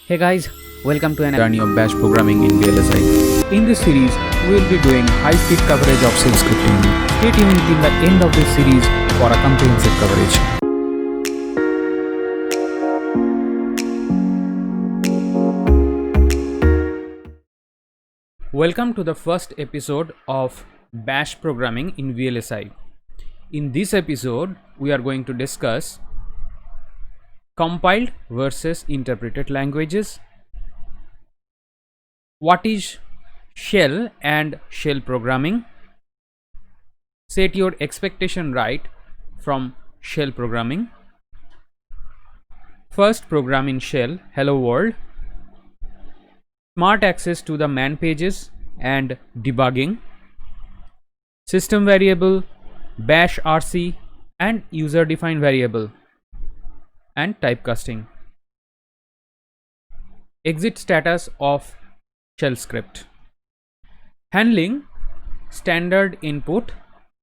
Hey guys, welcome to an journey of Bash programming in VLSI. In this series, we will be doing high-speed coverage of shell scripting. Stay tuned till the end of this series for a comprehensive coverage. Welcome to the first episode of Bash programming in VLSI. In this episode, we are going to discuss compiled versus interpreted languages. What is shell and shell programming? Set your expectation right from shell programming. First program in shell, hello world. Smart access to the man pages and debugging. System variable, bash RC and user defined variable and typecasting. Exit status of shell script. Handling standard input,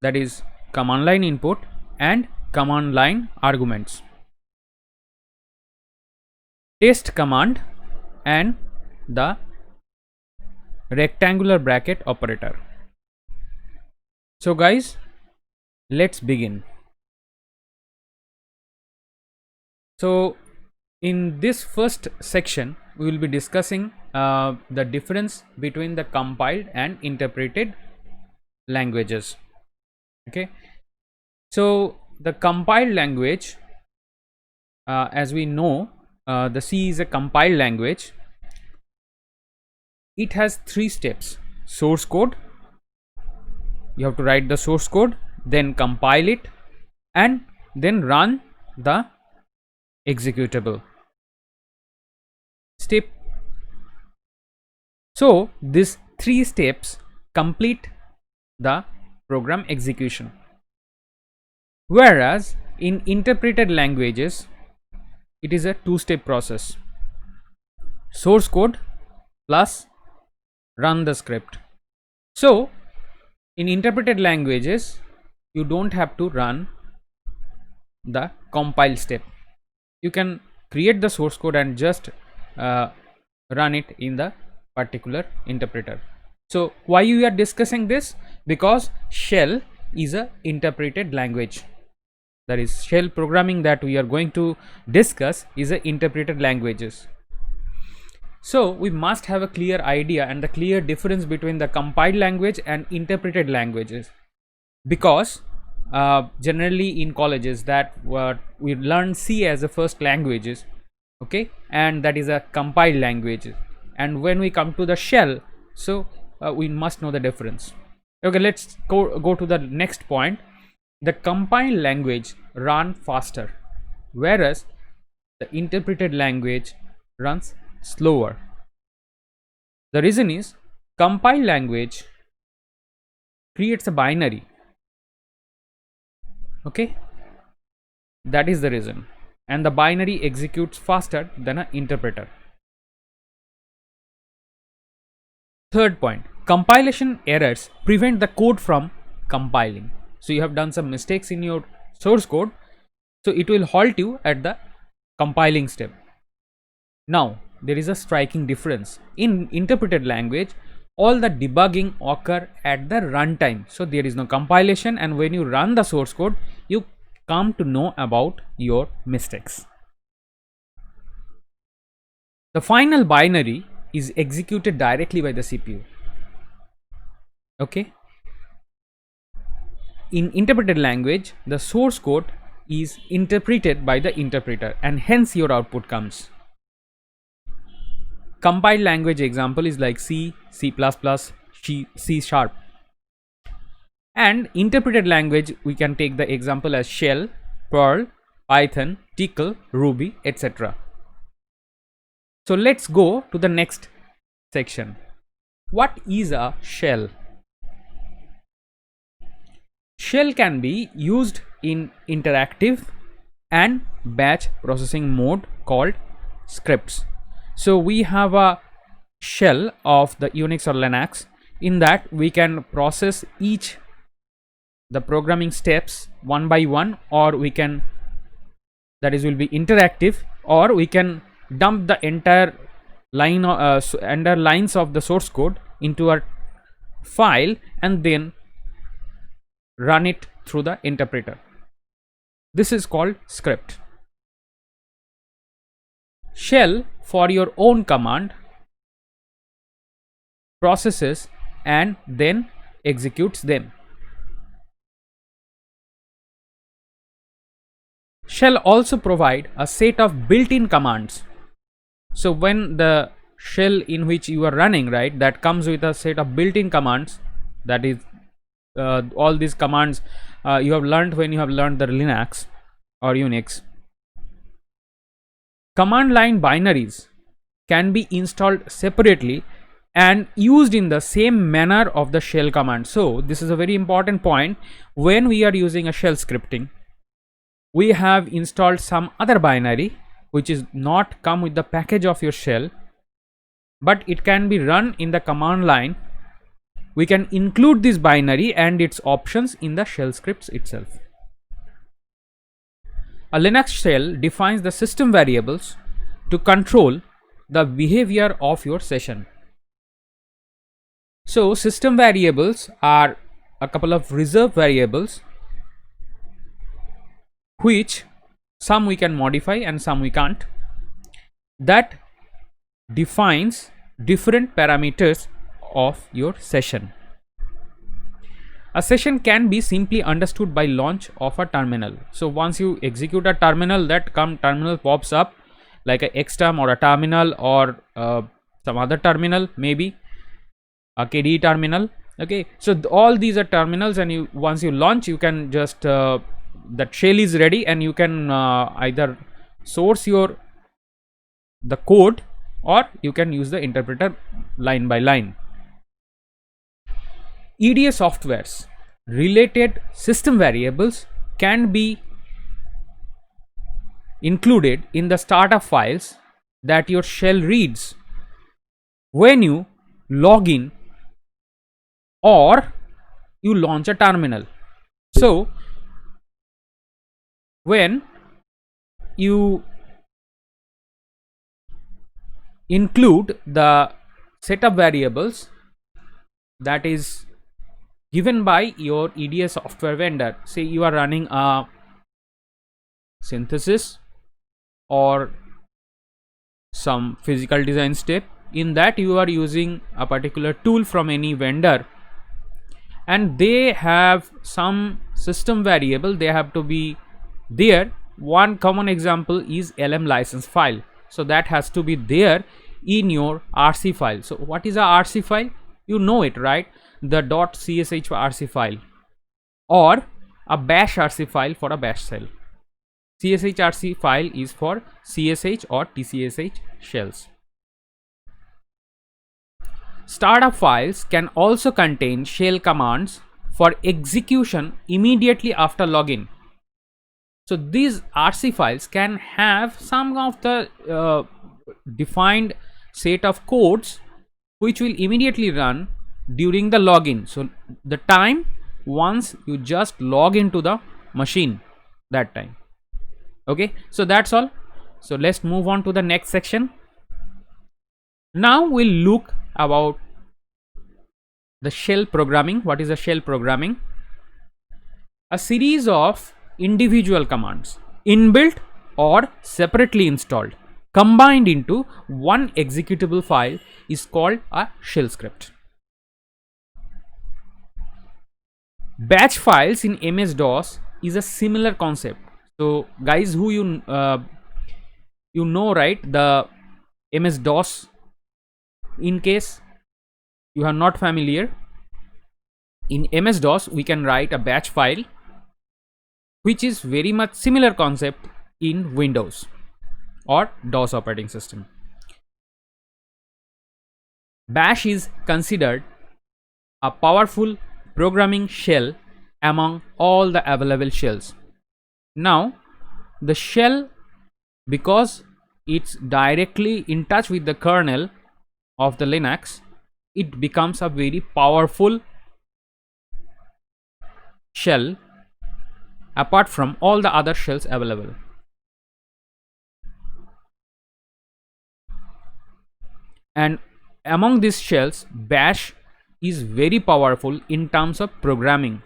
that is command line input and command line arguments. Test command and the rectangular bracket operator. So guys, let's begin. So in this first section, we will be discussing the difference between the compiled and interpreted languages. Okay, so the compiled language, as we know, the C is a compiled language. It has 3 steps: source code, you have to write the source code, then compile it, and then run the executable step. So these 3 steps complete the program execution, whereas in interpreted languages it is a 2-step process: source code plus run the script. So in interpreted languages you don't have to run the compile step. You can create the source code and just run it in the particular interpreter. So why we are discussing this? Because shell is a interpreted language. That is, shell programming that we are going to discuss is a interpreted languages. So we must have a clear idea and the clear difference between the compiled language and interpreted languages, because generally in colleges that we learn C as a first languages, okay, and that is a compiled language, and when we come to the shell, so we must know the difference. Okay, let's go to the next point. The compiled language run faster, whereas the interpreted language runs slower. The reason is compiled language creates a binary. Okay, that is the reason, and the binary executes faster than an interpreter. Third point, compilation errors prevent the code from compiling. So you have done some mistakes in your source code, so it will halt you at the compiling step. Now there is a striking difference. In interpreted language, all the debugging occur at the runtime, so there is no compilation, and when you run the source code you come to know about your mistakes. The final binary is executed directly by the CPU. Okay, in interpreted language the source code is interpreted by the interpreter and hence your output comes. Compiled language example is like C, C++, C Sharp. And interpreted language we can take the example as Shell, Perl, Python, Tcl, Ruby, etc. So let's go to the next section. What is a shell? Shell can be used in interactive and batch processing mode called scripts. So we have a shell of the Unix or Linux. In that we can process each the programming steps one by one, or we can, that is, will be interactive, or we can dump the entire enter lines of the source code into a file and then run it through the interpreter. This is called script. Shell, for your own command, processes and then executes them. Shell also provide a set of built-in commands. So when the shell in which you are running, right, that comes with a set of built-in commands, that is all these commands you have learned when you have learned the Linux or Unix. Command line binaries can be installed separately and used in the same manner of the shell command. So this is a very important point. When we are using a shell scripting, we have installed some other binary which is not come with the package of your shell, but it can be run in the command line. We can include this binary and its options in the shell scripts itself. A Linux shell defines the system variables to control the behavior of your session. So system variables are a couple of reserved variables which some we can modify and some we can't, that defines different parameters of your session. A session can be simply understood by launch of a terminal. So once you execute a terminal, that terminal pops up like a xterm or a terminal or some other terminal, maybe a KDE terminal. Okay, so all these are terminals, and once you launch, you can just that shell is ready, and you can either source the code, or you can use the interpreter line by line. EDA softwares related system variables can be included in the startup files that your shell reads when you log in or you launch a terminal. So when you include the setup variables that is given by your EDA software vendor, say you are running a synthesis or some physical design step, in that you are using a particular tool from any vendor, and they have some system variable, they have to be there. One common example is LM license file, so that has to be there in your RC file. So what is a RC file? You know it, right? The .csh RC file, or a bash RC file for a bash shell. CSH RC file is for CSH or TCSH shells. Startup files can also contain shell commands for execution immediately after login. So these RC files can have some of the defined set of codes which will immediately run during the login. So the time once you just log into the machine, that time. Okay, so that's all. So let's move on to the next section. Now we'll look about the shell programming. What is a shell programming? A series of individual commands, inbuilt or separately installed, combined into one executable file, is called a shell script. Batch files in MS-DOS is a similar concept. So guys, who you know, right, the MS-DOS, in case you are not familiar, in MS-DOS we can write a batch file, which is very much similar concept in Windows or DOS operating system. Bash is considered a powerful programming shell among all the available shells. Now the shell, because it's directly in touch with the kernel of the Linux, it becomes a very powerful shell apart from all the other shells available. And among these shells, bash is very powerful in terms of programming.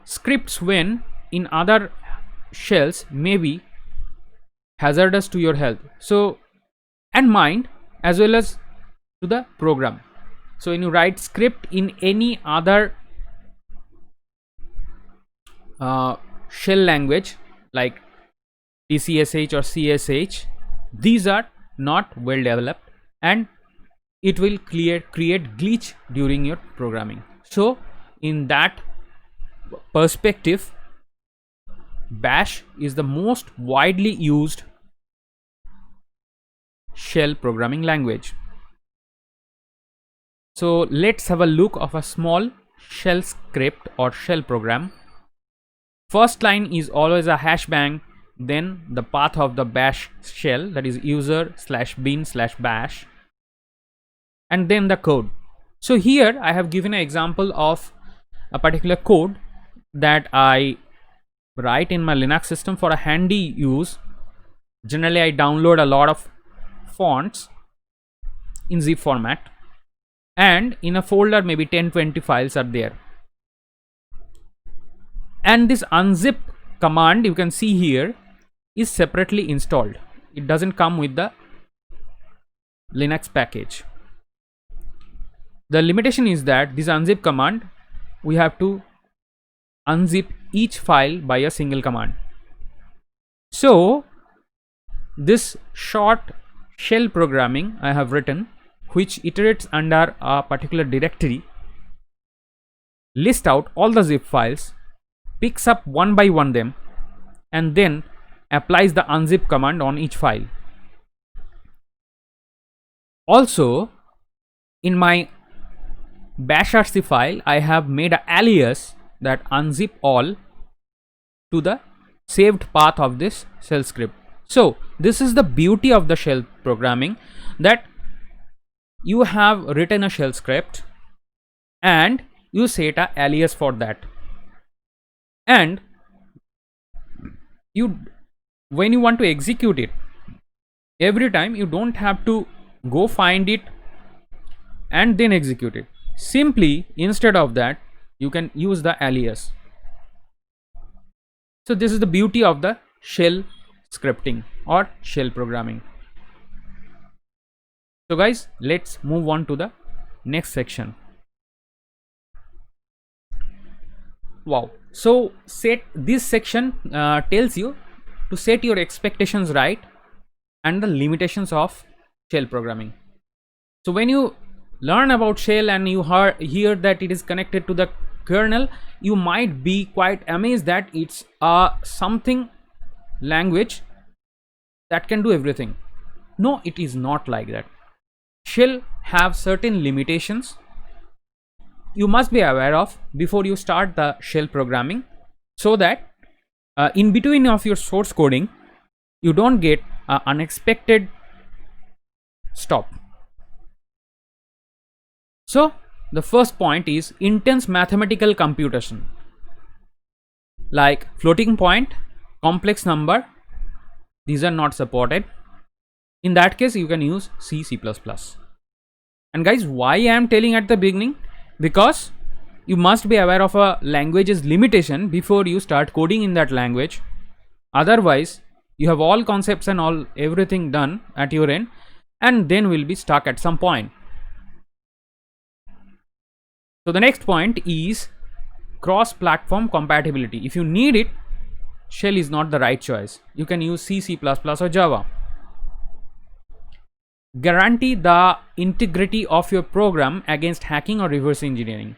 Scripts when in other shells may be hazardous to your health, so and mind, as well as to the program. So when you write script in any other shell language like TCSH or CSH, these are not well developed and it will create glitch during your programming. So in that perspective, bash is the most widely used shell programming language. So let's have a look of a small shell script or shell program. First line is always a hash bang, then the path of the bash shell, that is user/bin/bash, and then the code. So here I have given an example of a particular code that I write in my Linux system for a handy use. Generally I download a lot of fonts in zip format, and in a folder maybe 10-20 files are there, and this unzip command you can see here is separately installed. It doesn't come with the Linux package. The limitation is that this unzip command, we have to unzip each file by a single command. So this short shell programming I have written, which iterates under a particular directory, lists out all the zip files, picks up one by one them, and then applies the unzip command on each file. Also, in my bashrc file, I have made an alias that unzip all to the saved path of this shell script. So this is the beauty of the shell programming, that you have written a shell script and you set a alias for that, and you, when you want to execute it, every time you don't have to go find it and then execute it. Simply, instead of that, you can use the alias. So this is the beauty of the shell scripting or shell programming. So guys, let's move on to the next section. Wow. So this section tells you to set your expectations right and the limitations of shell programming. So when you learn about shell and you hear that it is connected to the kernel, you might be quite amazed that it's something language that can do everything. No, it is not like that. Shell have certain limitations you must be aware of before you start the shell programming, so that in between of your source coding you don't get unexpected stop. So the first point is intense mathematical computation, like floating point, complex number. These are not supported. In that case you can use C++. And guys, why I am telling at the beginning? Because you must be aware of a language's limitation before you start coding in that language. Otherwise you have all concepts and everything done at your end, and then will be stuck at some point. So the next point is cross-platform compatibility. If you need it, shell is not the right choice. You can use C++ or Java. Guarantee the integrity of your program against hacking or reverse engineering.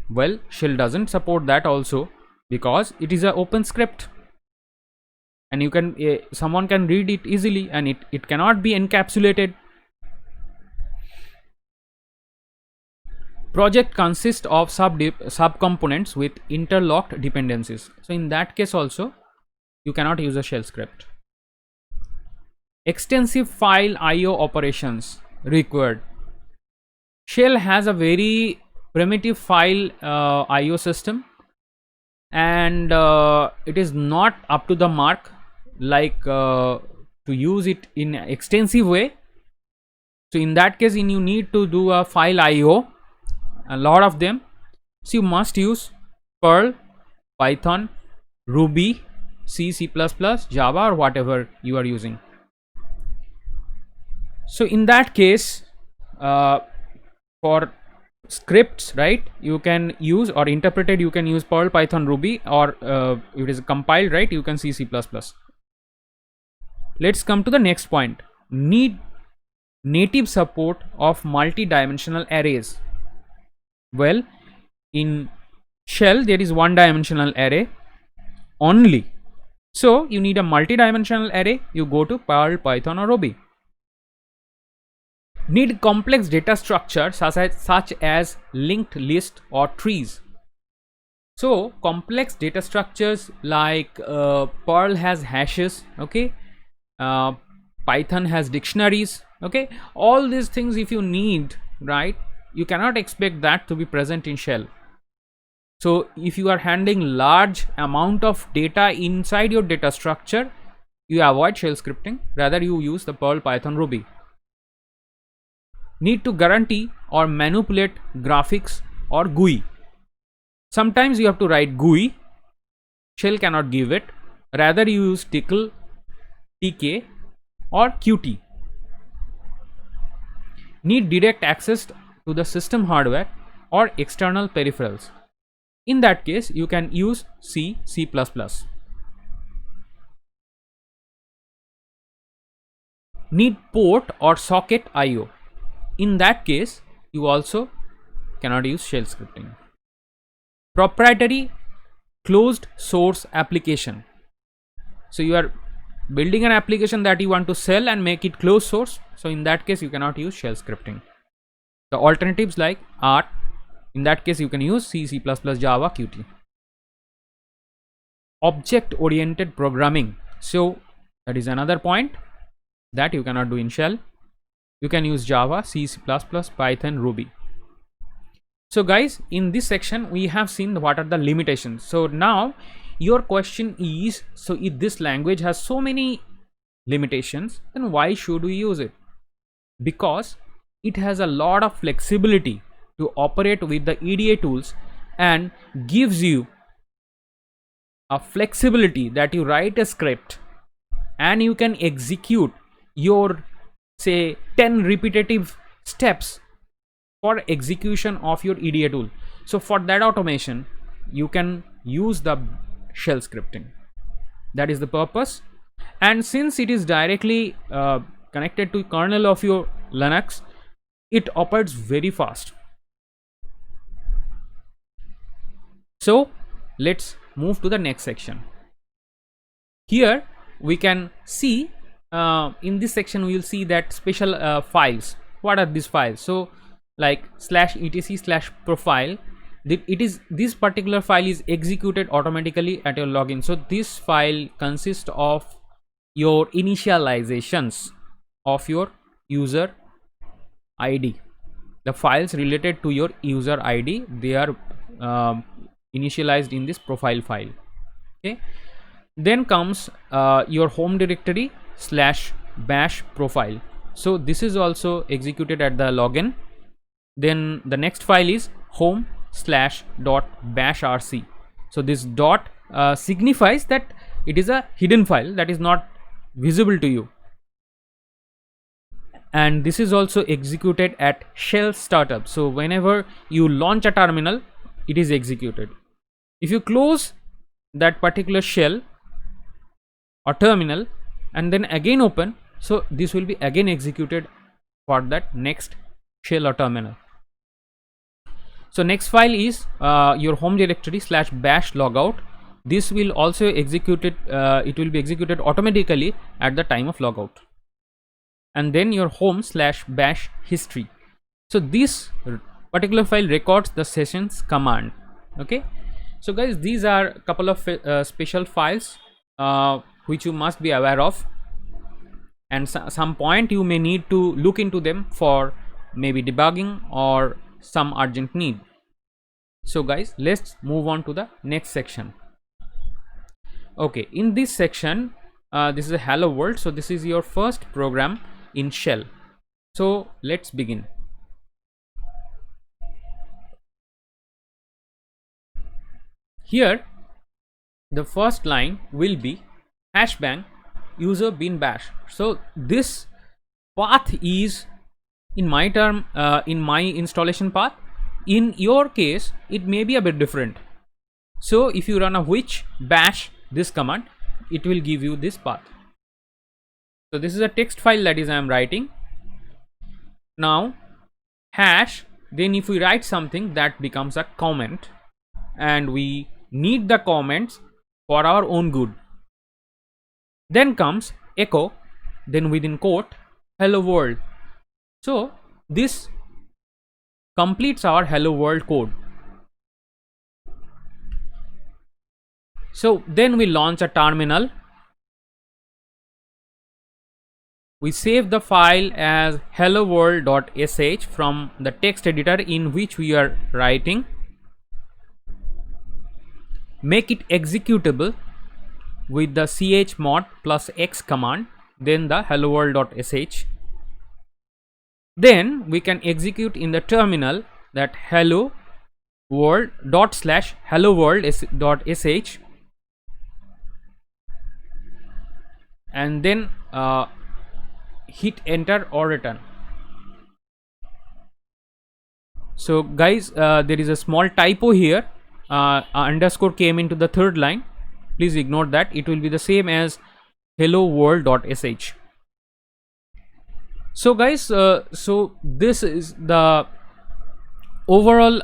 Well, shell doesn't support that also, because it is an open script and you can someone can read it easily, and it cannot be encapsulated. Project consists of subcomponents with interlocked dependencies. So in that case also you cannot use a shell script. Extensive file IO operations required. Shell has a very primitive file IO system, and it is not up to the mark like to use it in extensive way, so in that case you need to do a file IO, a lot of them. So you must use Perl, Python, Ruby, C, C++, Java, or whatever you are using. So in that case, for scripts, right, you can use, or interpreted, you can use Perl, Python, Ruby, or if it is compiled, right, you can C, C++. Let's come to the next point. Need native support of multi-dimensional arrays. Well, in shell there is one dimensional array only, so you need a multi-dimensional array, you go to Perl, Python, or Ruby. Need complex data structure such as linked list or trees. So complex data structures like Perl has hashes, okay, Python has dictionaries, okay, all these things if you need, right, you cannot expect that to be present in shell. So if you are handling large amount of data inside your data structure, you avoid shell scripting, rather you use the Perl, Python, Ruby. Need to guarantee or manipulate graphics or GUI. Sometimes you have to write GUI, shell cannot give it, rather you use Tcl, TK, or Qt. Need direct access to the system hardware or external peripherals. In that case, you can use C, C++. Need port or socket IO. In that case, you also cannot use shell scripting. Proprietary closed source application. So you are building an application that you want to sell and make it closed source. So in that case, you cannot use shell scripting. The alternatives like are, in that case you can use C, C++, Java, Qt. Object oriented programming. So that is another point that you cannot do in shell. You can use Java, C, C++, Python, Ruby. So guys, in this section we have seen what are the limitations. So now your question is, so if this language has so many limitations, then why should we use it? Because it has a lot of flexibility to operate with the EDA tools and gives you a flexibility that you write a script and you can execute your, say, 10 repetitive steps for execution of your EDA tool. So for that automation, you can use the shell scripting. That is the purpose. And since it is directly connected to kernel of your Linux, it operates very fast. So let's move to the next section. Here we can see in this section we will see that special files. What are these files? So like /etc/profile, this particular file is executed automatically at your login. So this file consists of your initializations of your user ID. The files related to your user ID, they are initialized in this profile file. Okay, then comes your home directory /bash profile. So this is also executed at the login. Then the next file is home/.bashrc. So this dot signifies that it is a hidden file that is not visible to you. And this is also executed at shell startup. So whenever you launch a terminal, it is executed. If you close that particular shell or terminal and then again open, so this will be again executed for that next shell or terminal. So next file is your home directory /bash logout. This will also executed, it will be executed automatically at the time of logout. And then your home/bash history. So this particular file records the sessions command. Okay, so guys, these are a couple of special files which you must be aware of, and some point you may need to look into them for maybe debugging or some urgent need. So guys, let's move on to the next section. Okay, in this section this is a hello world. So this is your first program in shell. So let's begin. Here the first line will be hashbang user bin bash. So this path is in my term, in my installation path. In your case it may be a bit different. So if you run a which bash this command, it will give you this path. So this is a text file that is I am writing now. Hash, then if we write something, that becomes a comment, and we need the comments for our own good. Then comes echo, then within quote hello world. So this completes our hello world code. So then we launch a terminal. We save the file as hello world.sh from the text editor in which we are writing. Make it executable with the chmod plus x command, then the hello world.sh. Then we can execute in the terminal that hello world dot slash hello world dot sh, and then hit enter or return. So guys, there is a small typo here. Underscore came into the third line. Please ignore that. It will be the same as hello world.sh. So guys, so this is the overall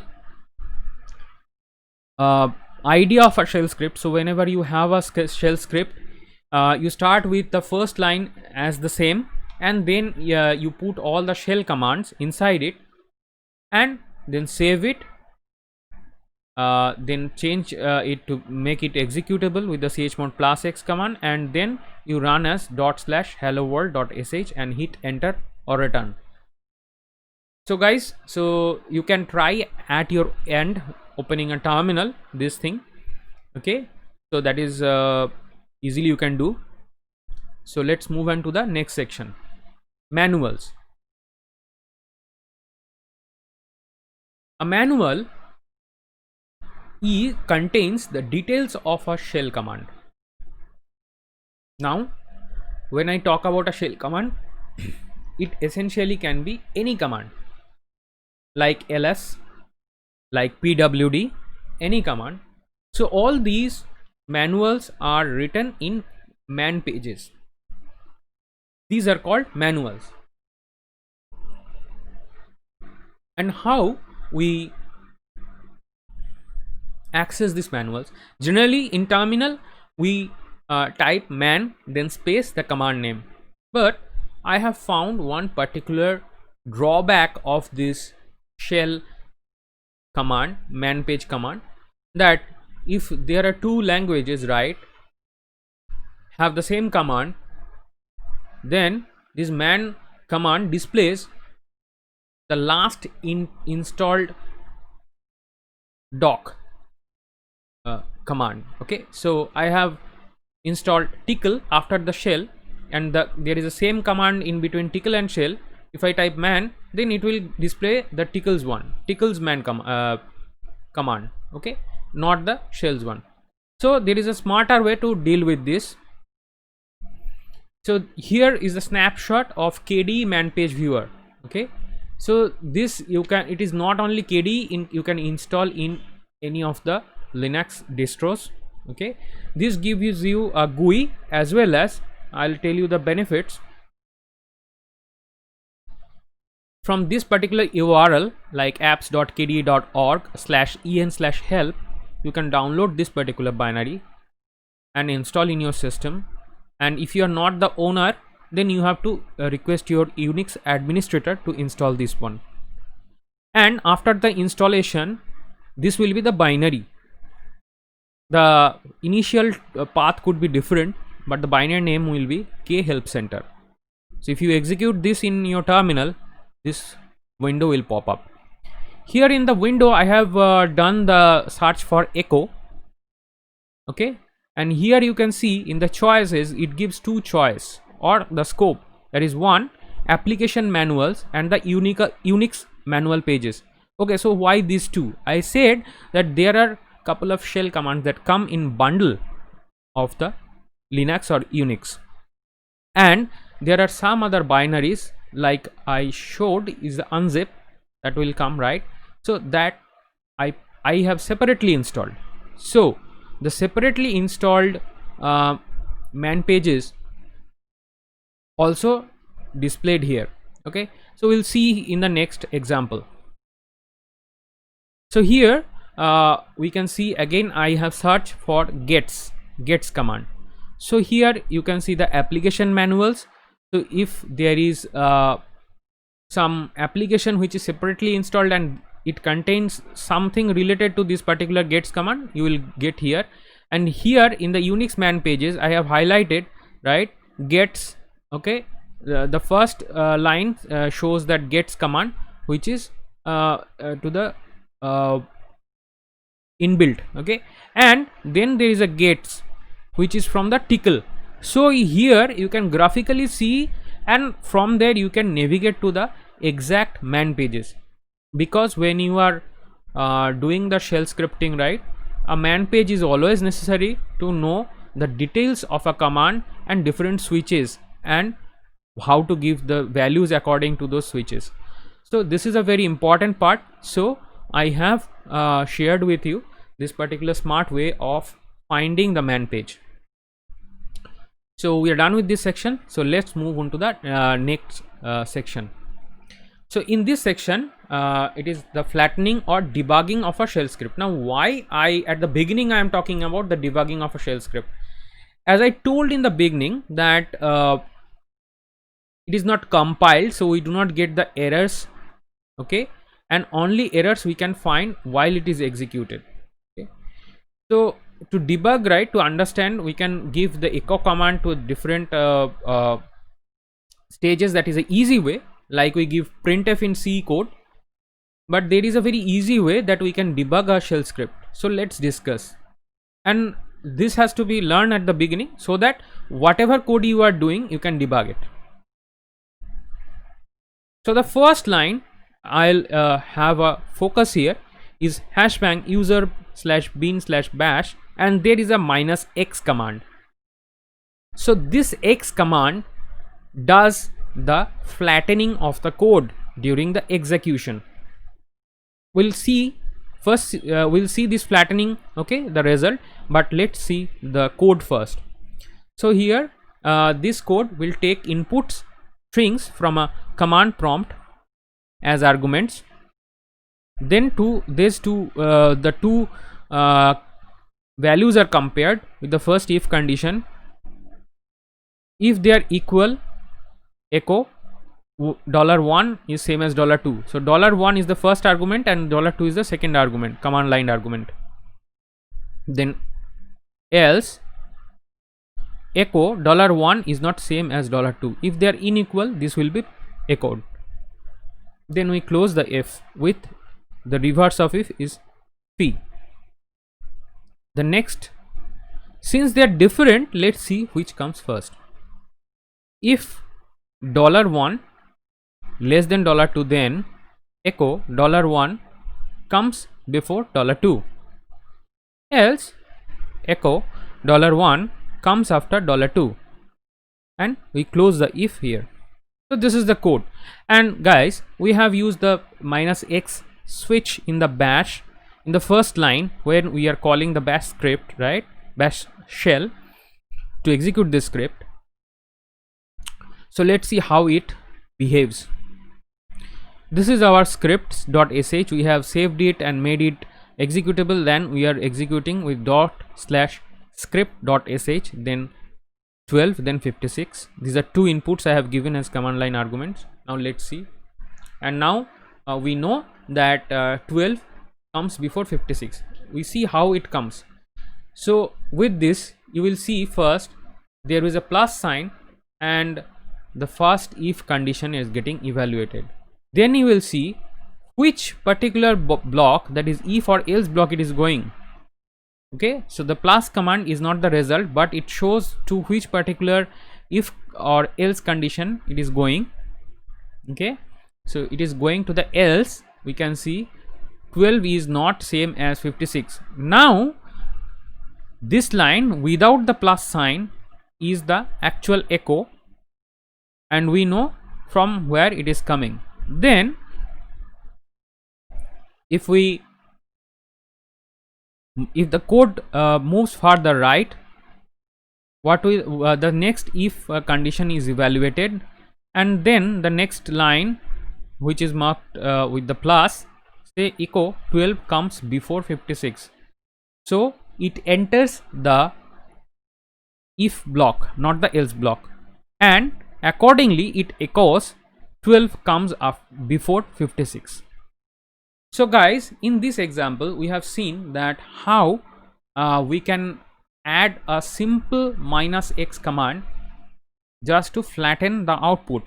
idea of a shell script. So whenever you have a shell script, you start with the first line as the same, and then you put all the shell commands inside it, and then save it, then change it to make it executable with the chmod plus x command, and then you run as dot slash hello world.sh and hit enter or return. So guys, so you can try at your end opening a terminal this thing. Okay, so that is easily you can do. So let's move on to the next section, manuals. A manual contains the details of a shell command. Now when I talk about a shell command, it essentially can be any command like ls, like pwd, any command. So all these manuals are written in man pages. These are called manuals. And how we access these manuals? Generally in terminal we type man then space the command name, but I have found one particular drawback of this shell command, man page command, that if there are two languages, right, have the same command, then this man command displays the last installed doc command. Okay, so I have installed tickle after the shell, and there is a same command in between tickle and shell. If I type man, then it will display the tickles man command. Okay, not the shells one. So there is a smarter way to deal with this. So here is a snapshot of KDE man page viewer. Okay, so this you can, it is not only KDE, you can install in any of the Linux distros. Okay, this gives you a GUI as well as I'll tell you the benefits. From this particular URL like apps.kde.org/en/help, you can download this particular binary and install in your system. And if you are not the owner, then you have to request your Unix administrator to install this one. And after the installation, this will be the binary. The initial path could be different, but the binary name will be K Help Center. So if you execute this in your terminal, this window will pop up. Here in the window I have done the search for echo. Okay, and here you can see in the choices it gives two choice or the scope, that is one, application manuals and the Unix manual pages. Okay, so why these two? I said that there are couple of shell commands that come in bundle of the Linux or Unix, and there are some other binaries like I showed is the unzip that will come, right? So that I have separately installed. So the separately installed man pages also displayed here. Okay, so we'll see in the next example. So here we can see again I have searched for gets command. So here you can see the application manuals. So if there is some application which is separately installed and it contains something related to this particular gets command, you will get here. And here in the Unix man pages I have highlighted, right, gets. Okay, the first line shows that gets command which is to the inbuilt. Okay, and then there is a gets which is from the tickle. So here you can graphically see, and from there you can navigate to the exact man pages, because when you are doing the shell scripting, right, a man page is always necessary to know the details of a command and different switches and how to give the values according to those switches. So this is a very important part. So I have shared with you this particular smart way of finding the man page. So we are done with this section. So let's move on to the next section. So in this section it is the flattening or debugging of a shell script. Now why at the beginning I am talking about the debugging of a shell script? As I told in the beginning that it is not compiled, so we do not get the errors. Okay, and only errors we can find while it is executed. Okay, so to debug, right, to understand, we can give the echo command to different stages. That is a easy way, like we give printf in C code, but there is a very easy way that we can debug our shell script. So let's discuss, and this has to be learned at the beginning so that whatever code you are doing you can debug it. So the first line I'll have a focus here is hashbang user/bin/bash, and there is a -x command. So this x command does the flattening of the code during the execution. We'll see first, we'll see this flattening, okay, the result, but let's see the code first. So here this code will take inputs strings from a command prompt as arguments, then to this the two values are compared with the first if condition. If they are equal, echo $1 is same as $2. So $1 is the first argument and $2 is the second argument, command line argument. Then else echo $1 is not same as $2. If they are unequal, this will be echoed. Then we close the if with the reverse of if is p. The next, since they are different, let's see which comes first. If $1 less than $2, then echo $1 comes before $2. Else echo $1 comes after $2, and we close the if here. So this is the code. And guys, we have used the -x switch in the bash in the first line when we are calling the bash script, right, bash shell, to execute this script. So let's see how it behaves. This is our scripts.sh. we have saved it and made it executable. Then we are executing with ./script.sh, then 12, then 56. These are two inputs I have given as command line arguments. Now let's see. And now we know that 12 comes before 56. We see how it comes. So with this, you will see first there is a plus sign and the first if condition is getting evaluated. Then you will see which particular block, that is if or else block, it is going. Okay, so the plus command is not the result, but it shows to which particular if or else condition it is going. Okay, so it is going to the else. We can see 12 is not same as 56. Now this line without the plus sign is the actual echo, and we know from where it is coming. Then if the code moves further right, what we the next if condition is evaluated, and then the next line which is marked with the plus, say echo 12 comes before 56, so it enters the if block, not the else block, and accordingly it echoes 12 comes up before 56. So guys, in this example we have seen that how we can add a simple minus x command just to flatten the output,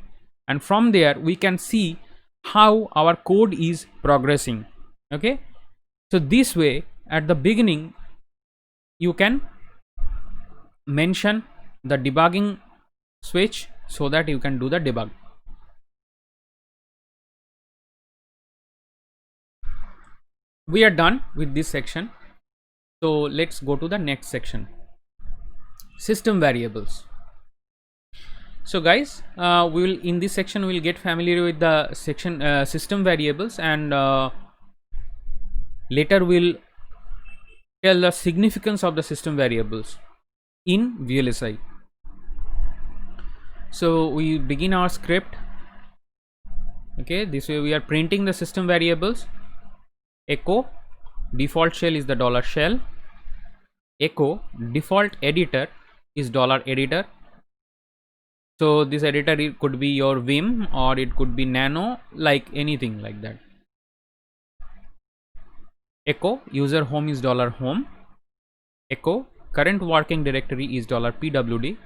and from there we can see how our code is progressing. Okay, so this way at the beginning you can mention the debugging switch so that you can do the debug. We are done with this section, so let's go to the next section, system variables. So guys, we will in this section we will get familiar with the section system variables, and later we'll tell the significance of the system variables in VLSI. So we begin our script. Okay, this way we are printing the system variables. Echo default shell is the dollar shell. Echo default editor is dollar editor. So this editor, it could be your Vim or it could be Nano, like anything like that. Echo user home is dollar home. Echo current working directory is dollar pwd.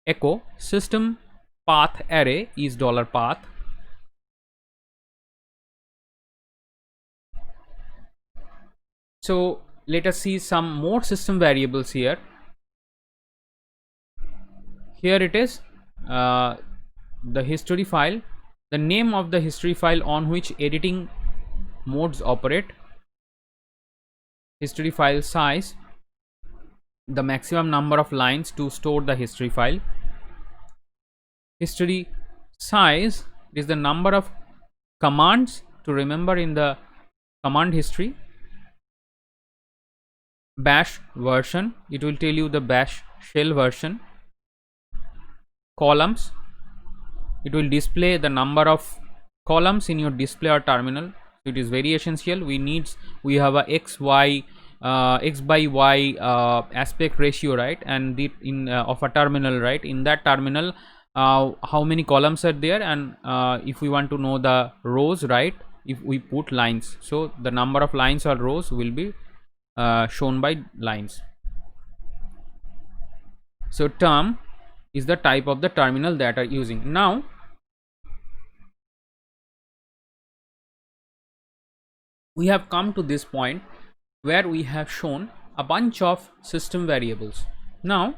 Echo system path array is dollar path. So let us see some more system variables here. Here it is, the history file, the name of the history file on which editing modes operate, history file size, the maximum number of lines to store the history file. History size is the number of commands to remember in the command history. Bash version, it will tell you the bash shell version. Columns, it will display the number of columns in your display or terminal. It is very essential. We have a x by y aspect ratio, right, and the in of a terminal, right. In that terminal, how many columns are there, and if we want to know the rows, right, if we put lines, so the number of lines or rows will be shown by lines. So term is the type of the terminal that are using. Now we have come to this point where we have shown a bunch of system variables. Now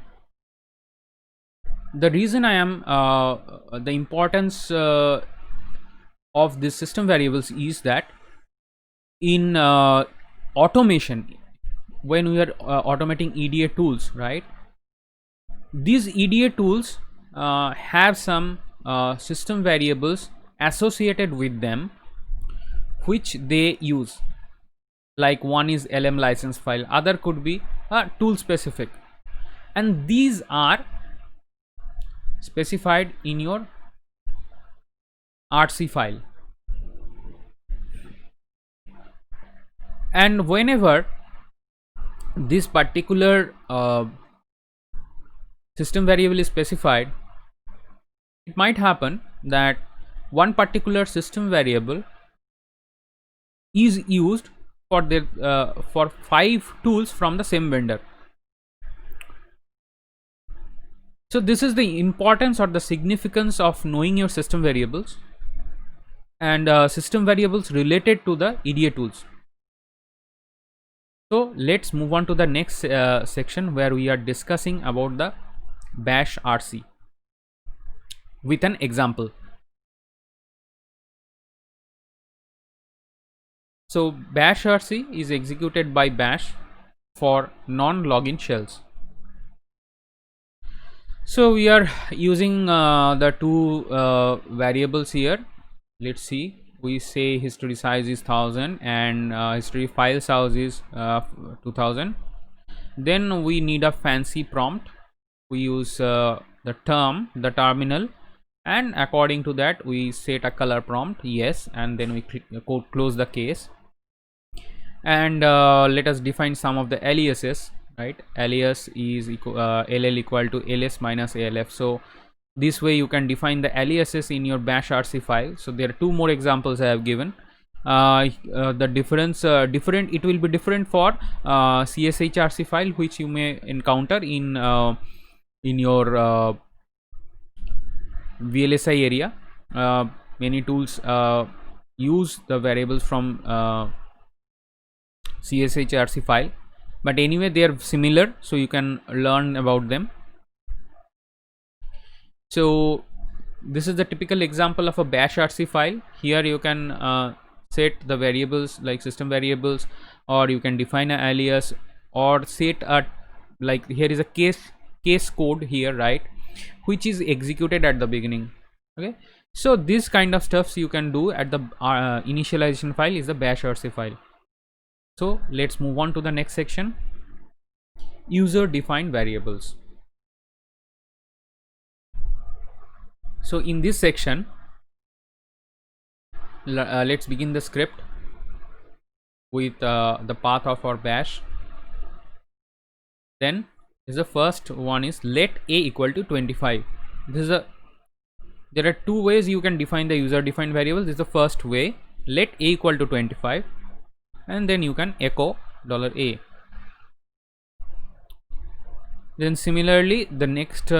the reason I am the importance of this system variables is that in automation, when we are automating EDA tools, right, these EDA tools have some system variables associated with them which they use, like one is LM license file, other could be tool specific, and these are specified in your RC file. And whenever this particular system variable is specified, it might happen that one particular system variable is used for the for 5 tools from the same vendor. So this is the importance or the significance of knowing your system variables and system variables related to the EDA tools. So let's move on to the next section where we are discussing about the bash rc with an example. So bash rc is executed by bash for non-login shells. So we are using the two variables here. Let's see, we say history size is 1000 and history file size is 2000. Then we need a fancy prompt. We use the terminal, and according to that we set a color prompt yes, and then we close the case. And let us define some of the aliases, right? Alias is ll equal to ls minus alf. So this way you can define the aliases in your bash rc file. So there are two more examples I have given. The difference different, it will be different for cshrc file which you may encounter in your VLSI area. Many tools use the variables from CSHRC file, but anyway they are similar, so you can learn about them. So this is the typical example of a bash rc file. Here you can set the variables like system variables, or you can define an alias, or set a, like here is a case code here, right, which is executed at the beginning. Okay, so this kind of stuffs you can do at the initialization file is the bash rc file. So let's move on to the next section, user defined variables. So in this section, let's begin the script with the path of our bash. Then is the first one is let a equal to 25. This is a, there are two ways you can define the user defined variables. This is the first way, let a equal to 25, and then you can echo $a. Then similarly the next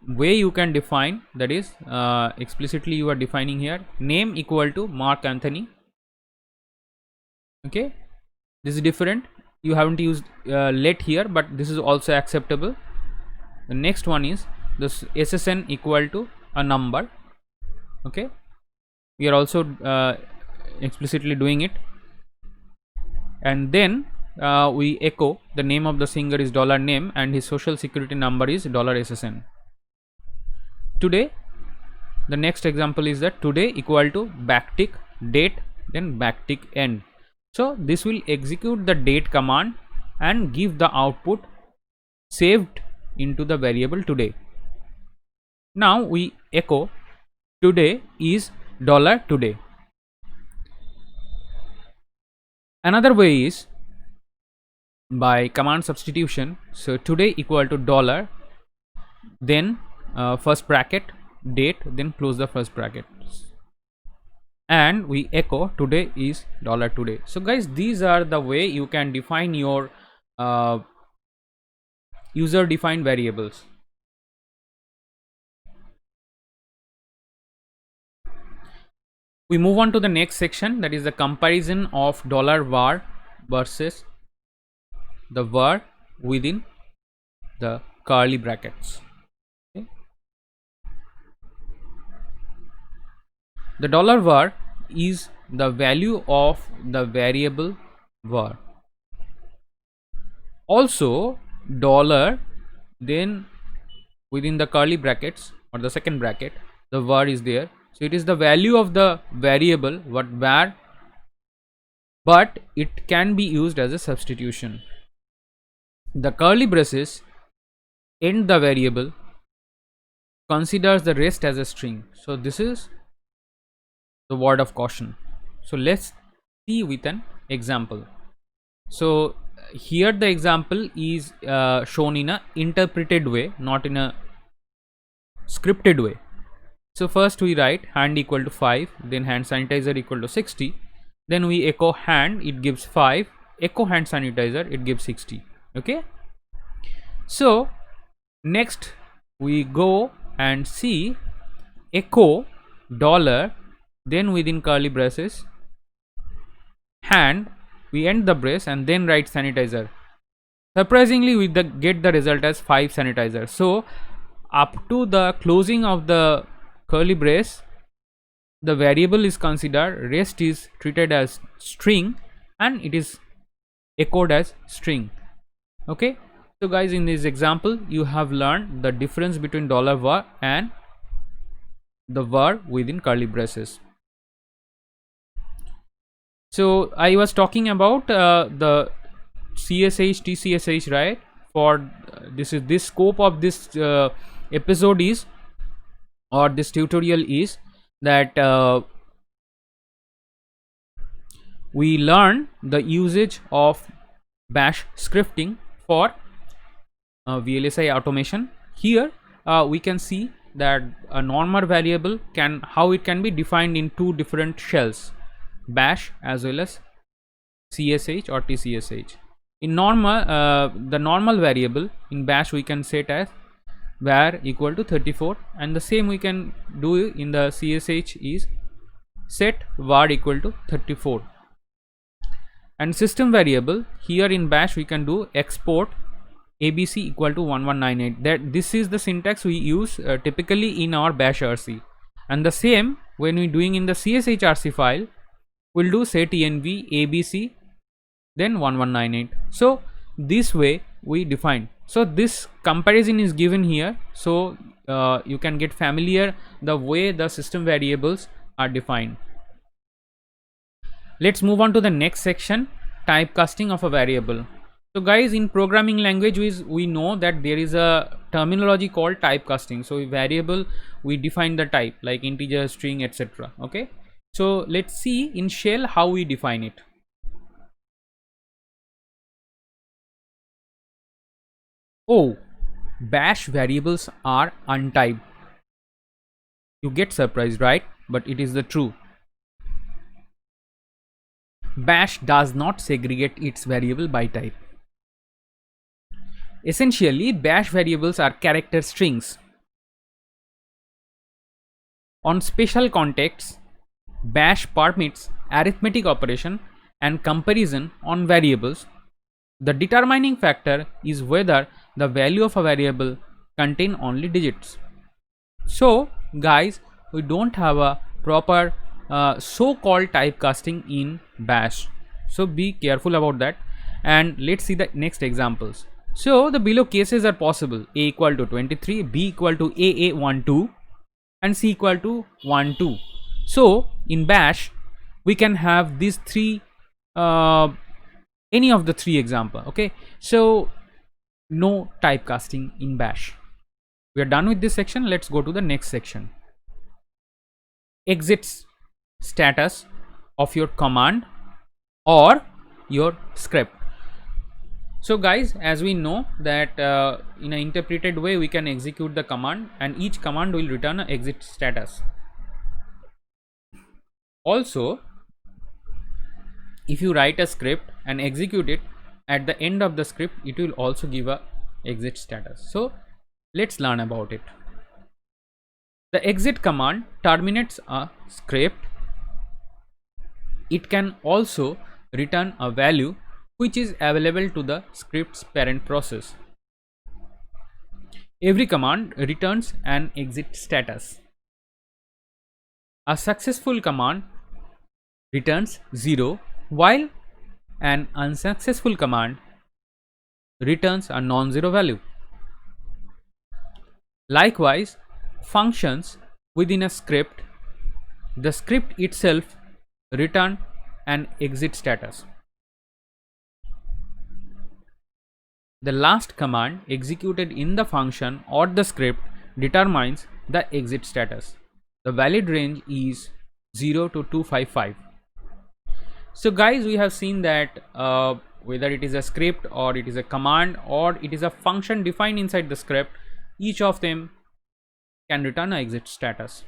way you can define, that is explicitly you are defining here name equal to Mark Anthony. Okay, this is different, you haven't used let here, but this is also acceptable. The next one is this SSN equal to a number. Okay, we are also explicitly doing it. And then we echo the name of the singer is $name and his social security number is $SSN. Today, the next example is that today equal to backtick date, then backtick end. So this will execute the date command and give the output saved into the variable today. Now we echo today is $today. Another way is by command substitution. So today equal to $, then first bracket date, then close the first bracket, and we echo today is $today. So guys, these are the way you can define your user defined variables. We move on to the next section, that is the comparison of $var versus the var within the curly brackets. Okay. The $var is the value of the variable var. Also dollar, then within the curly brackets or the second bracket the var is there. So it is the value of the variable what var, but it can be used as a substitution. The curly braces end the variable, considers the rest as a string. So this is the word of caution. So let's see with an example. So here the example is shown in a interpreted way, not in a scripted way. So first we write hand equal to 5, then hand sanitizer equal to 60, then we echo hand, it gives 5, echo hand sanitizer, it gives 60. Okay, so next we go and see echo $, then within curly braces hand, we end the brace and then write sanitizer. Surprisingly, we get the result as 5 sanitizer. So up to the closing of the curly brace, the variable is considered, rest is treated as string, and it is echoed as string. Okay, so guys, in this example you have learned the difference between $var and the var within curly braces. So I was talking about the CSH TCSH, right? For this scope of this episode is, or this tutorial is, that we learn the usage of bash scripting for VLSI automation. Here we can see that a normal variable how it can be defined in two different shells, bash as well as CSH or TCSH. In normal, the normal variable in bash we can set as var equal to 34, and the same we can do in the CSH is set var equal to 34. And system variable, here in bash we can do export abc equal to 1198. That this is the syntax we use typically in our bash RC, and the same when we doing in the CSH RC file, we'll do set env abc then 1198. So this way we define. So this comparison is given here, so you can get familiar the way the system variables are defined. Let's move on to the next section, typecasting of a variable. So guys, in programming language we know that there is a terminology called typecasting. So variable, we define the type like integer, string, etc. Okay, so let's see in shell how we define it. Oh, bash variables are untyped. You get surprised, right? But it is the true. Bash does not segregate its variable by type. Essentially, bash variables are character strings. On special contexts, bash permits arithmetic operation and comparison on variables. The determining factor is whether the value of a variable contain only digits. So guys, we don't have a proper so-called typecasting in bash, so be careful about that. And let's see the next examples. So the below cases are possible: a equal to 23, b equal to aa12, and c equal to 12. So in bash we can have these three, any of the three example. Okay, so no typecasting in bash. We are done with this section. Let's go to the next section. Exit status of your command or your script. So guys, as we know that in an interpreted way we can execute the command, and each command will return an exit status. Also, if you write a script and execute it, at the end of the script it will also give a exit status. So let's learn about it. The exit command terminates a script. It can also return a value which is available to the script's parent process. Every command returns an exit status. A successful command returns 0, while an unsuccessful command returns a non-zero value. Likewise, functions within a script, the script itself return an exit status. The last command executed in the function or the script determines the exit status. The valid range is 0 to 255. So guys, we have seen that whether it is a script or it is a command or it is a function defined inside the script, each of them can return an exit status.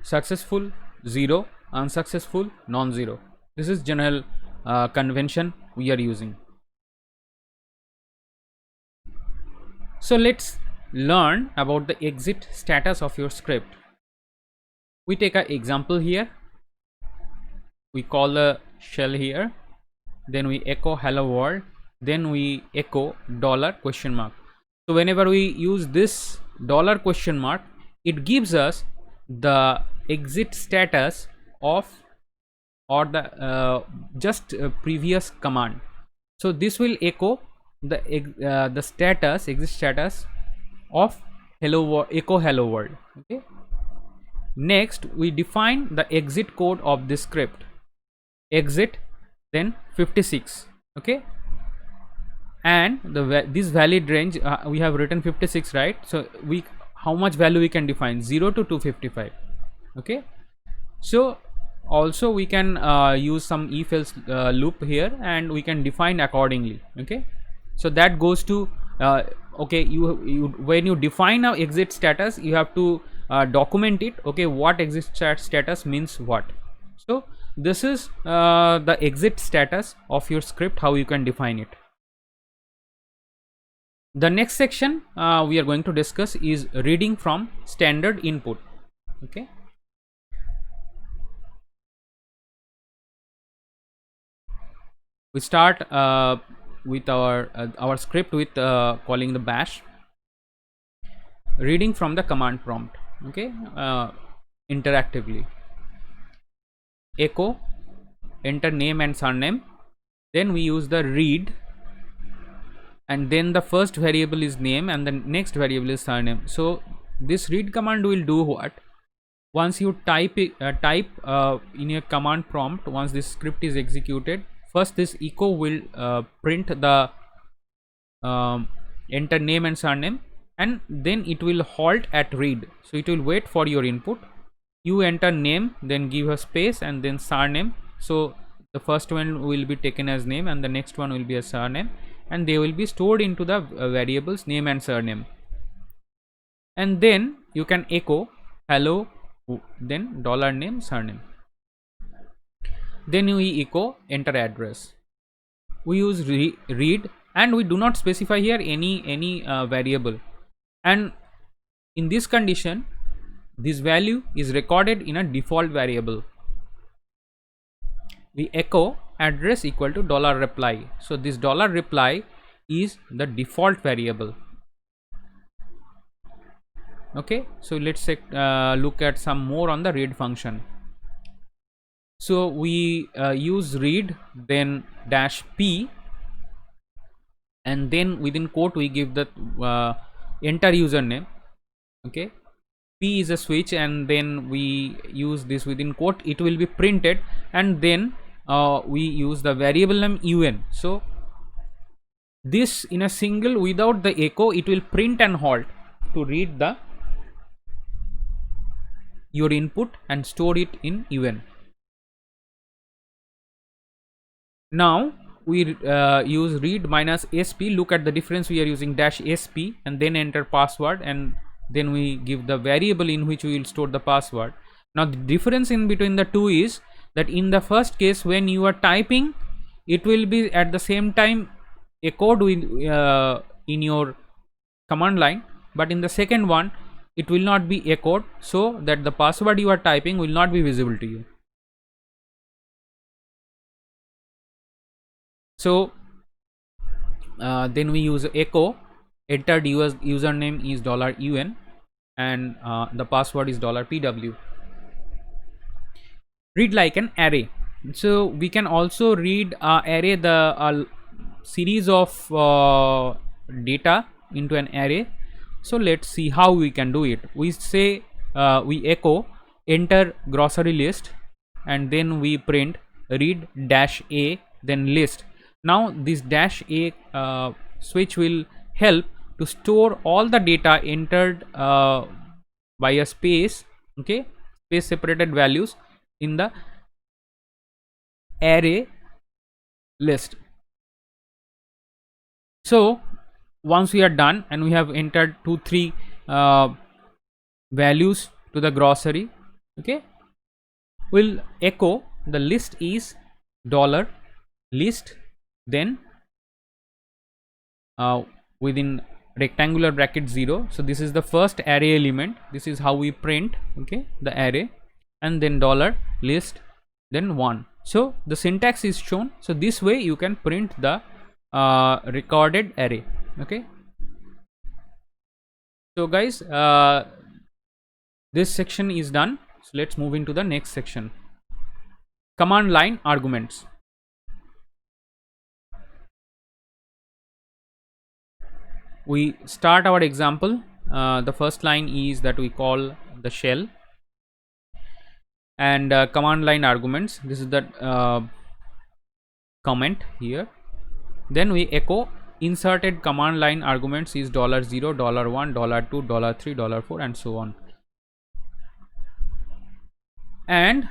Successful 0, unsuccessful non-zero. This is general convention we are using. So let's learn about the exit status of your script. We take an example here. we call the shell here, then we echo hello world, then we echo dollar question mark. So whenever we use this dollar question mark, it gives us the exit status of, or the just previous command. So this will echo the status, exit status of echo hello world. Okay. Next we define the exit code of this script, exit then 56. Okay, and this valid range, we have written 56, right? So we, how much value we can define, 0 to 255. Okay, so also we can use some if else loop here, and we can define accordingly. Okay, so that goes to okay, you when you define a exit status, you have to document it. Okay, what exit status means what. So this is the exit status of your script, how you can define it. The next section we are going to discuss is reading from standard input. Okay, we start with our script with calling the bash, reading from the command prompt. Okay, interactively, echo, enter name and surname, then we use the read, and then the first variable is name and the next variable is surname. So this read command will do what? Once you type in your command prompt, once this script is executed, first this echo will print the enter name and surname, and then it will halt at read. So it will wait for your input. You enter name, then give a space, and then surname. So the first one will be taken as name and the next one will be a surname, and they will be stored into the variables name and surname. And then you can echo hello, then dollar name surname. Then we echo enter address. We use read, and we do not specify here any variable, and in this condition this value is recorded in a default variable. We echo address equal to dollar reply. So this dollar reply is the default variable. Okay, so let's look at some more on the read function. So we use read, then dash p, and then within quote we give the enter username. Okay, p is a switch, and then we use this within quote, it will be printed, and then we use the variable name un. So this in a single, without the echo, it will print and halt to read the your input and store it in un. Now we use read minus sp. Look at the difference, we are using dash sp and then enter password, and then we give the variable in which we will store the password. Now the difference in between the two is that in the first case, when you are typing, it will be at the same time echoed in your command line, but in the second one it will not be echoed, so that the password you are typing will not be visible to you. So then we use echo, entered username is $un, and the password is $pw. Read like an array. So we can also read array, the series of data into an array. So let's see how we can do it. We say we echo enter grocery list, and then we print read dash a, then list. Now this dash a switch will help to store all the data entered by a space, okay, space separated values in the array list. So once we are done and we have entered 2-3 values to the grocery, okay, we'll echo the list is dollar list, then within rectangular bracket 0. So this is the first array element. This is how we print, okay, the array, and then dollar list then 1. So the syntax is shown. So this way you can print the recorded array. Okay. So guys, this section is done. So let's move into the next section. Command line arguments. We start our example. The first line is that we call the shell, and command line arguments. This is the comment here. Then we echo inserted command line arguments is $0, $1, $2, $3, $4, and so on. And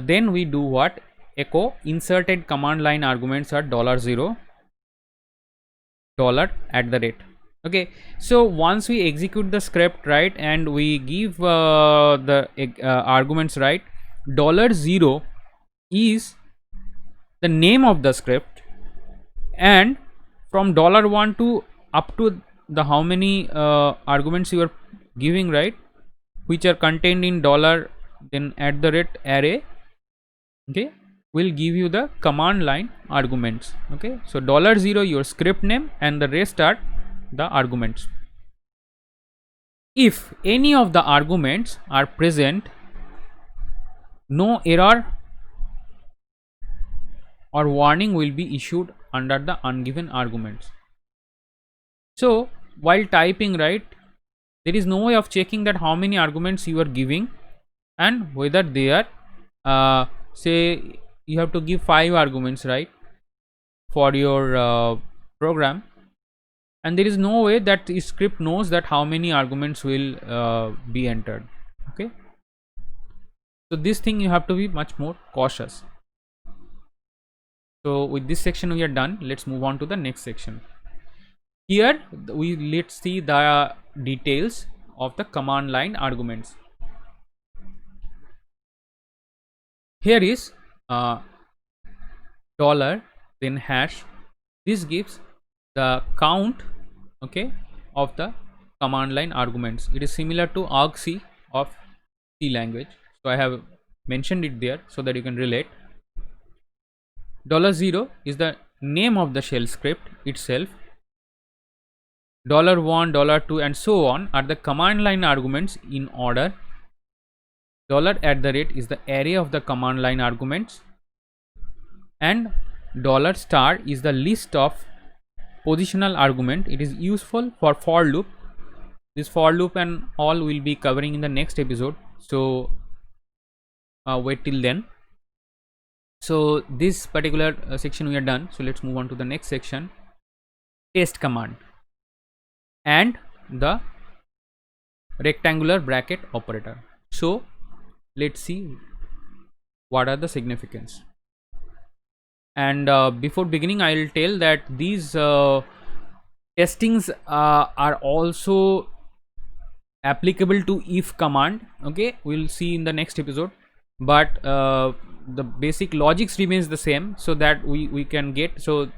then we do what? Echo inserted command line arguments are $0, $@ Okay, so once we execute the script, right, and we give the arguments, right, $0 is the name of the script, and from $1 to up to the how many arguments you are giving, right, which are contained in dollar then @ array, okay, will give you the command line arguments. Okay, so $0 your script name and the rest are the arguments. If any of the arguments are present, no error or warning will be issued under the ungiven arguments. So while typing, right, there is no way of checking that how many arguments you are giving and whether they are say you have to give 5 arguments, right, for your program, and there is no way that the script knows that how many arguments will be entered. Okay, so this thing you have to be much more cautious. So with this section we are done. Let's move on to the next section. Here let's see the details of the command line arguments. Here is dollar then hash. This gives the count, okay, of the command line arguments. It is similar to argc of C language, so I have mentioned it there so that you can relate. $0 is the name of the shell script itself. $1, $2, and so on are the command line arguments in order. $@ is the array of the command line arguments, and $* is the list of positional argument. It is useful for for loop. This for loop and all will be covering in the next episode, so wait till then. So this particular section we are done. So let's move on to the next section, test command and the rectangular bracket operator. So let's see what are the significance. And before beginning, I will tell that these testings are also applicable to if command. Okay, we'll see in the next episode, but the basic logics remains the same, so that we can get. So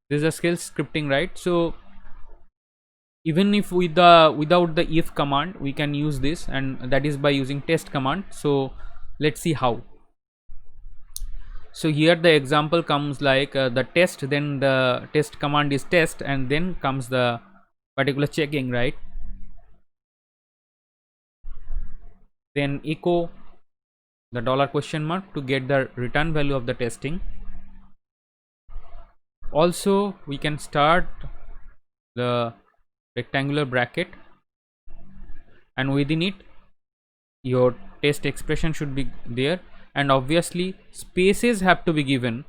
there's a skill scripting, right? So even if without the if command we can use this, and that is by using test command. So let's see how. So here the example comes like the test, then the test command is test, and then comes the particular checking, right? Then echo the $? to get the return value of the testing. Also we can start the rectangular bracket, and within it your test expression should be there, and obviously spaces have to be given.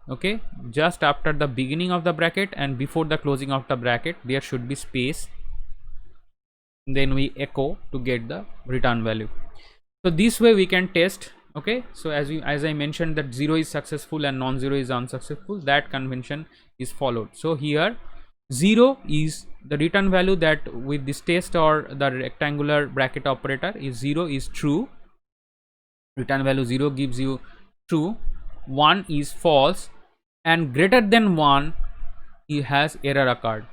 Okay, just after the beginning of the bracket and before the closing of the bracket there should be space. Then we echo to get the return value. So this way we can test. Okay, so as I mentioned that 0 is successful and non-zero is unsuccessful, that convention is followed. So here 0 is the return value that with this test or the rectangular bracket operator is 0 is true, return value 0 gives you true, 1 is false, and greater than 1 it has error occurred.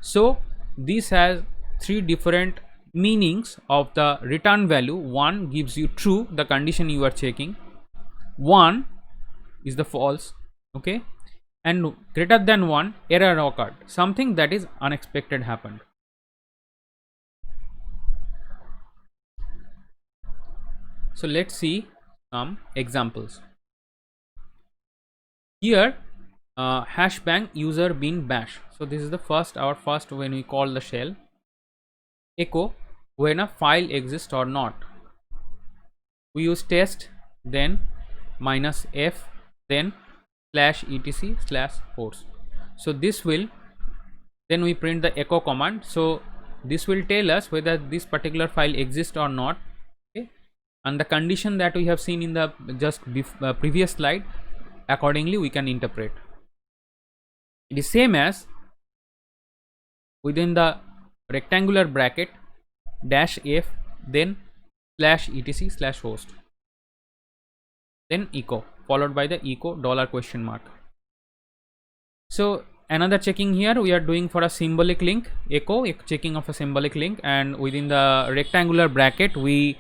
So this has 3 different meanings of the return value. 1 gives you true, the condition you are checking. 1 is the false, okay, and greater than 1 error occurred, something that is unexpected happened. So let's see some examples. Here hash bang user bin bash. So this is the our first when we call the shell. Echo when a file exists or not. We use test, then -f, then /etc/host. So this will, then we print the echo command. So this will tell us whether this particular file exists or not, okay, and the condition that we have seen in the previous slide, accordingly we can interpret. It is same as within the rectangular bracket -f, then /etc/host, then echo, followed by the echo $? So another checking here we are doing for a symbolic link, echo checking of a symbolic link, and within the rectangular bracket we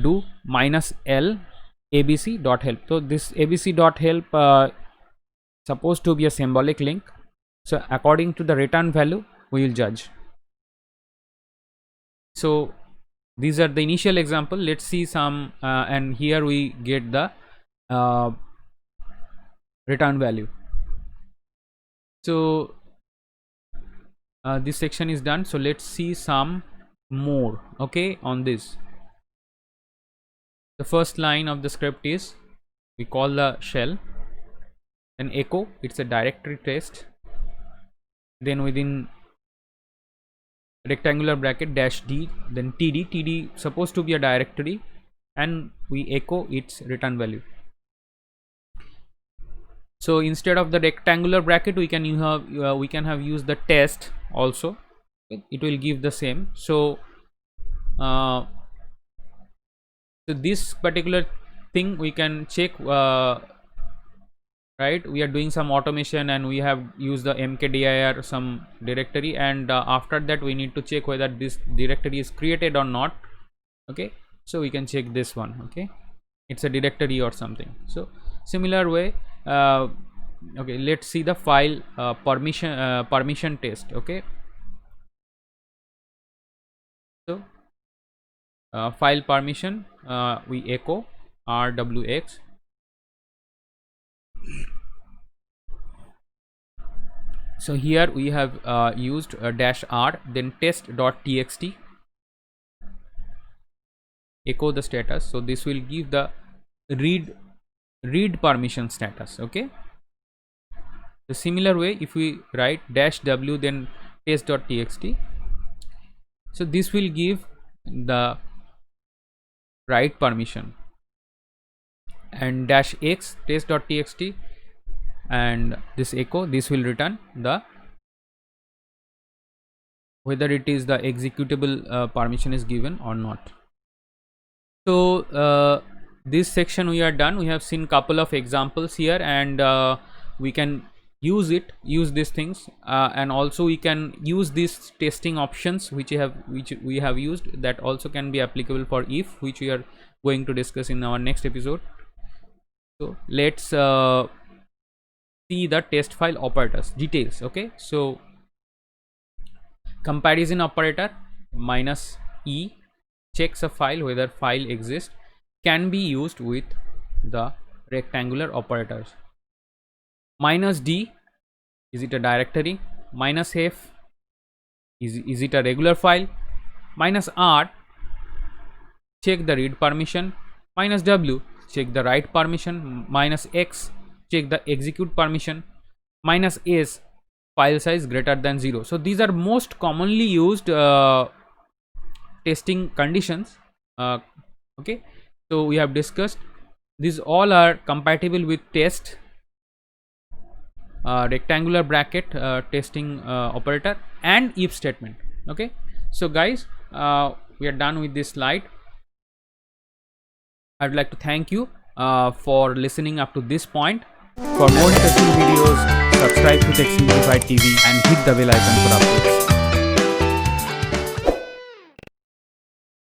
do -l abc.help. So this abc.help supposed to be a symbolic link, so according to the return value we will judge. So these are the initial example. Let's see some and here we get the return value. So this section is done. So let's see some more, okay, on this. The first line of the script is we call the shell, then echo, it's a directory test, then within rectangular bracket -d, then td supposed to be a directory, and we echo its return value. So instead of the rectangular bracket we can have used the test also, it will give the same. So so this particular thing we can check, right, we are doing some automation and we have used the mkdir some directory, and after that we need to check whether this directory is created or not, okay. So we can check this one, okay, it's a directory or something. So similar way, okay, let's see the file permission test, okay. So file permission, we echo rwx. So here we have used -r, then test.txt, echo the status. So this will give the read permission status, okay. The similar way if we write -w then test.txt, so this will give the write permission, and -x test.txt, and this echo, this will return the whether it is the executable permission is given or not. So this section we are done. We have seen couple of examples here, and we can use these things, and also we can use these testing options which we have used, that also can be applicable for if, which we are going to discuss in our next episode. So let's see the test file operators details, okay. So comparison operator -e checks a file whether file exists, can be used with the rectangular operators. -d, is it a directory? -f, is it a regular file? -r, check the read permission. -w, check the write permission. -x, check the execute permission. -s, file size greater than 0. So these are most commonly used testing conditions, okay. So we have discussed these all are compatible with test, rectangular bracket testing operator, and if statement, okay. So guys, we are done with this slide. I would like to thank you for listening up to this point. For more interesting videos, subscribe to Tech Simplified TV and hit the bell icon for updates.